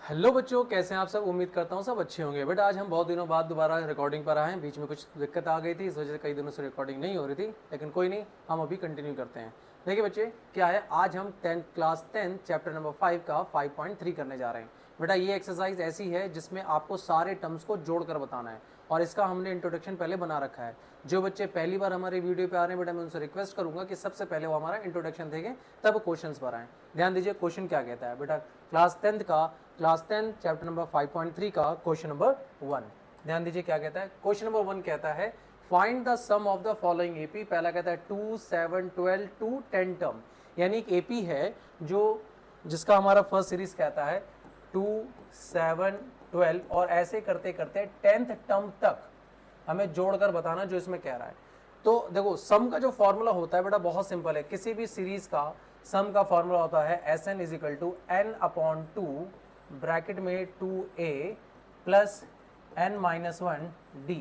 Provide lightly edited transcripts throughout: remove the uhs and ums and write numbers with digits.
Hello बच्चों, कैसे हैं आप सब। उम्मीद करता हूँ सब अच्छे होंगे। बट आज हम बहुत दिनों बाद दोबारा रिकॉर्डिंग पर आए हैं। बीच में कुछ दिक्कत आ गई थी, इस वजह से कई दिनों से रिकॉर्डिंग नहीं हो रही थी, लेकिन कोई नहीं, हम अभी कंटिन्यू करते हैं। देखिए बच्चे, क्या है, आज हम क्लास 10 चैप्टर नंबर 5 का 5.3 करने जा रहे हैं। बेटा ये एक्सरसाइज ऐसी है जिसमें आपको सारे टर्म्स को जोड़कर बताना है, और इसका हमने इंट्रोडक्शन पहले बना रखा है। जो बच्चे पहली बार हमारे वीडियो पे आ रहे हैं बेटा, मैं उनसे रिक्वेस्ट करूंगा कि सबसे पहले वो हमारा इंट्रोडक्शन देखें, तब क्वेश्चंस पर आएँ। ध्यान दीजिए क्वेश्चन क्या कहता है बेटा। क्लास 10 चैप्टर नंबर 5.3 का क्वेश्चन नंबर 1। ध्यान दीजिए क्या कहता है। क्वेश्चन नंबर 1 कहता है find the sum of the following AP. पहला कहता है 2, 7, 12 to 10 टर्म, यानी एक एपी है जो जिसका हमारा फर्स्ट सीरीज कहता है 2, 7, 12 और ऐसे करते करते 10th टर्म तक हमें जोड़कर बताना जो इसमें कह रहा है। तो देखो सम का जो फॉर्मूला होता है बेटा बहुत सिंपल है। किसी भी सीरीज का सम का फॉर्मूला होता है Sn is equal to n/2 bracket में 2a प्लस n-1d।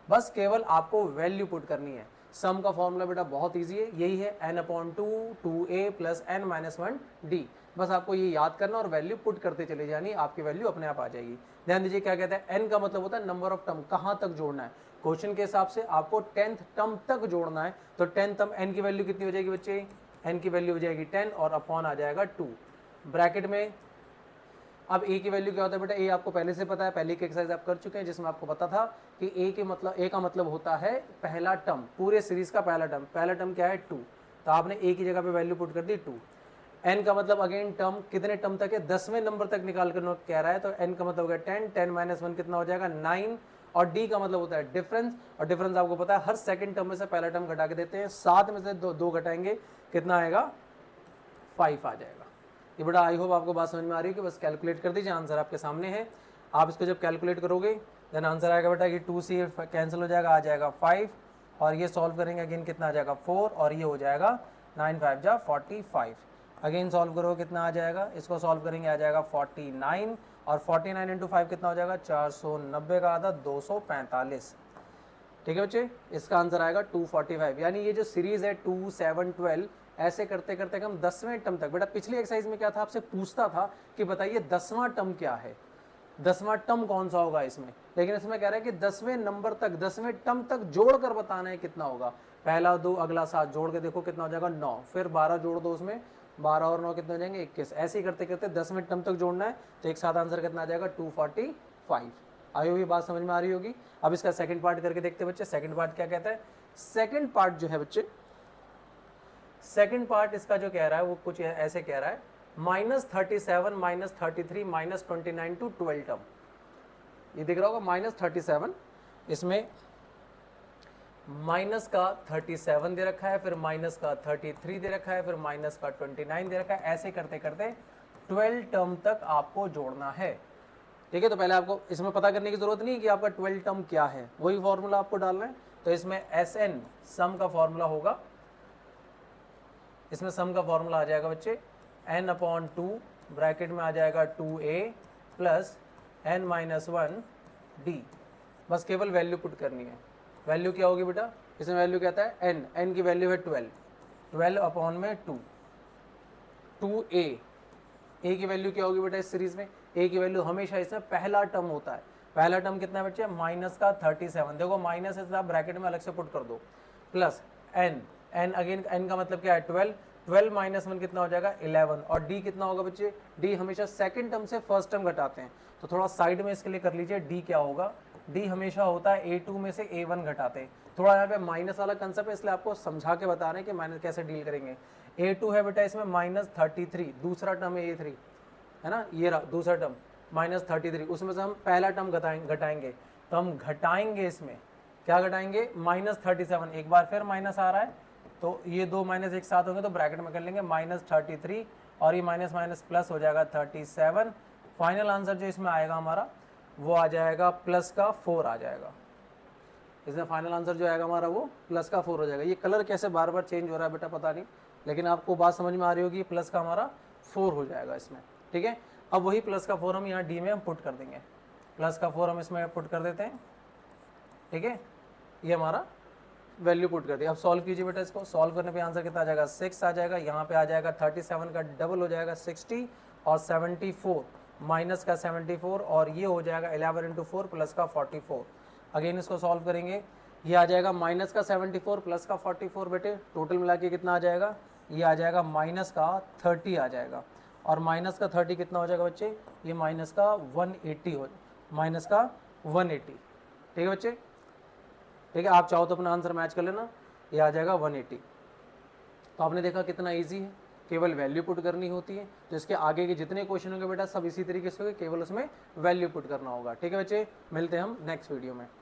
बस केवल आपको वैल्यू पुट करनी है। सम का फॉर्मूला बेटा बहुत इजी है, यही है n/2 2a प्लस n-1d। बस आपको ये याद करना और वैल्यू पुट करते चले जानी, आपकी वैल्यू अपने आप आ जाएगी। ध्यान दीजिए क्या कहता है, n का मतलब होता है नंबर ऑफ टर्म, कहां तक जोड़ना है। क्वेश्चन के हिसाब से आपको 10th टर्म तक जोड़ना है, तो 10th टर्म n की वैल्यू कितनी हो जाएगी बच्चे, n की वैल्यू हो जाएगी 10 और अपॉन आ जाएगा 2 ब्रैकेट में। अब a की वैल्यू क्या होता है बेटा, a आपको पहले से पता है, पहले की एक्सरसाइज आप कर चुके हैं जिसमें आपको पता था कि a का मतलब होता है पहला टर्म, पूरे सीरीज का पहला टर्म। पहला टर्म क्या है 2, तो आपने a की जगह पे वैल्यू पुट कर दी 2। n का मतलब अगेन टर्म, कितने टर्म तक है, 10वें नंबर तक निकाल कर कह रहा है, तो n का मतलब हो गया 10, 10 - 1 कितना हो जाएगा 9। और d का मतलब होता है डिफरेंस, और डिफरेंस आपको पता है हर सेकंड टर्म में से पहला टर्म घटा के देते हैं, 7 में से दो घटाएंगे कितना आएगा 5 आ जाएगा। ये बड़ा आई होप आपको बात समझ में आ रही है कि बस कैलकुलेट कर दीजिए, आंसर आपके सामने है। आप इसको जब कैलकुलेट करोगे देन आंसर आएगा बेटा कि 2 से कैंसिल हो जाएगा, आ जाएगा 5, और ये सॉल्व करेंगे अगेन कितना आ जाएगा 4, और ये हो जाएगा 9 5 जा 45। अगेन सॉल्व करोगे कितना आ जाएगा, इसको सॉल्व करेंगे आ जाएगा 49, और 49 इंटू 5 कितना हो जाएगा 490 का आधा 245। ठीक है बच्चे, इसका आंसर आएगा 245। यानी ये जो सीरीज है 2, 7, 12 ऐसे करते करते हम 10वें टर्म तक। बेटा पिछली एक्सरसाइज में क्या था, आपसे पूछता था कि बताइए 10वां टर्म क्या है, 10वां टर्म कौन सा होगा इसमें, लेकिन इसमें कह रहा है कि 10वें नंबर तक, 10वें टर्म तक जोड़कर बताना है कितना होगा। पहला 2 अगला 7 जोड़ के देखो कितना हो जाएगा 9, फिर 12 जोड़ दो उसमें, 12 और 9 कितने हो जाएंगे 21। ऐसे ही करते करते 10वें टर्म तक जोड़ना है, तो एक साथ आंसर कितना आ जाएगा 245। आई हुई बात समझ में आ रही होगी। अब इसका सेकंड पार्ट करके देखते बच्चे। सेकंड पार्ट क्या कहता है, सेकंड पार्ट जो है बच्चे, सेकंड पार्ट इसका जो कह रहा है वो कुछ ऐसे कह रहा है -37 -33 -29 टू 12 टर्म। ये दिख रहा होगा -37, इसमें माइनस का 37 दे रखा है, फिर माइनस का 33 दे रखा है, फिर माइनस का 29 दे रखा है। ऐसे करते करते 12 टर्म तक आपको जोड़ना है। ठीक है, तो पहले आपको इसमें पता करने की जरूरत नहीं कि आपका 12 टर्म क्या है, वही फॉर्मूला आपको डालना है। तो इसमें Sn सम का फॉर्मूला होगा, इसमें सम का फॉर्मूला आ जाएगा बच्चे n/2 ब्रैकेट में आ जाएगा 2a प्लस n-1d। बस केवल वैल्यू पुट करनी है। वैल्यू क्या होगी बेटा, इसमें वैल्यू कहता है n की वैल्यू है 12, 12 अपॉन में 2a की वैल्यू क्या होगी बेटा इस सीरीज में, a की वैल्यू हमेशा इसमें पहला टर्म होता है। पहला टर्म कितना है बच्चे, माइनस का 37, देखो माइनस है ब्रैकेट में अलग से पुट कर दो, प्लस n अगेन n का मतलब क्या है 12, 12 - 1 कितना हो जाएगा 11, और d कितना होगा बच्चे, d हमेशा सेकंड टर्म से फर्स्ट टर्म घटाते हैं, तो थोड़ा साइड में इसके लिए कर लीजिए। d क्या होगा, d हमेशा होता है a2 में से a1 घटाते हैं। थोड़ा यहाँ पे माइनस वाला कंसेप्ट है, इसलिए आपको समझा के बता रहे हैं कि माइनस कैसे डील करेंगे। a2 है बेटा इसमें -33, दूसरा टर्म है a3, है ना, ये रहा दूसरा टर्म -33, उसमें से हम पहला टर्म घटाएंगे, तो हम घटाएंगे इसमें क्या घटाएंगे -37, एक बार फिर माइनस आ रहा है, तो ये दो माइनस एक साथ होंगे तो ब्रैकेट में कर लेंगे -33, और ये माइनस माइनस प्लस हो जाएगा 37। फाइनल आंसर जो इसमें आएगा हमारा वो आ जाएगा प्लस का 4 आ जाएगा। इसमें फाइनल आंसर जो आएगा हमारा वो प्लस का 4 हो जाएगा। ये कलर कैसे बार बार चेंज हो रहा है बेटा पता नहीं, लेकिन आपको बात समझ में आ रही होगी, प्लस का हमारा 4 हो जाएगा इसमें। ठीक है, अब वही प्लस का 4 हम यहाँ डी में हम पुट कर देंगे, प्लस का 4 हम इसमें पुट कर देते हैं। ठीक है, ये हमारा वैल्यू पुट कर दिया। अब सॉल्व कीजिए बेटा, इसको सॉल्व करने पे आंसर कितना आ जाएगा 6 आ जाएगा। यहाँ पे आ जाएगा 37 का डबल हो जाएगा 60, और 74 माइनस का 74 और ये हो जाएगा 11 इंटू 4 प्लस का 44। अगेन इसको सॉल्व करेंगे, ये आ जाएगा माइनस का 74 प्लस का 44 बेटे, टोटल मिला के कितना आ जाएगा, ये आ जाएगा माइनस का 30 आ जाएगा। और माइनस का 30 कितना हो जाएगा बच्चे, ये माइनस का 180 हो, माइनस का 180। ठीक है बच्चे, ठीक है, आप चाहो तो अपना आंसर मैच कर लेना, ये आ जाएगा 180। तो आपने देखा कितना ईजी है, केवल वैल्यू पुट करनी होती है। तो इसके आगे के जितने क्वेश्चन होंगे बेटा सब इसी तरीके से होंगे, केवल उसमें वैल्यू पुट करना होगा। ठीक है बच्चे, मिलते हैं हम नेक्स्ट वीडियो में।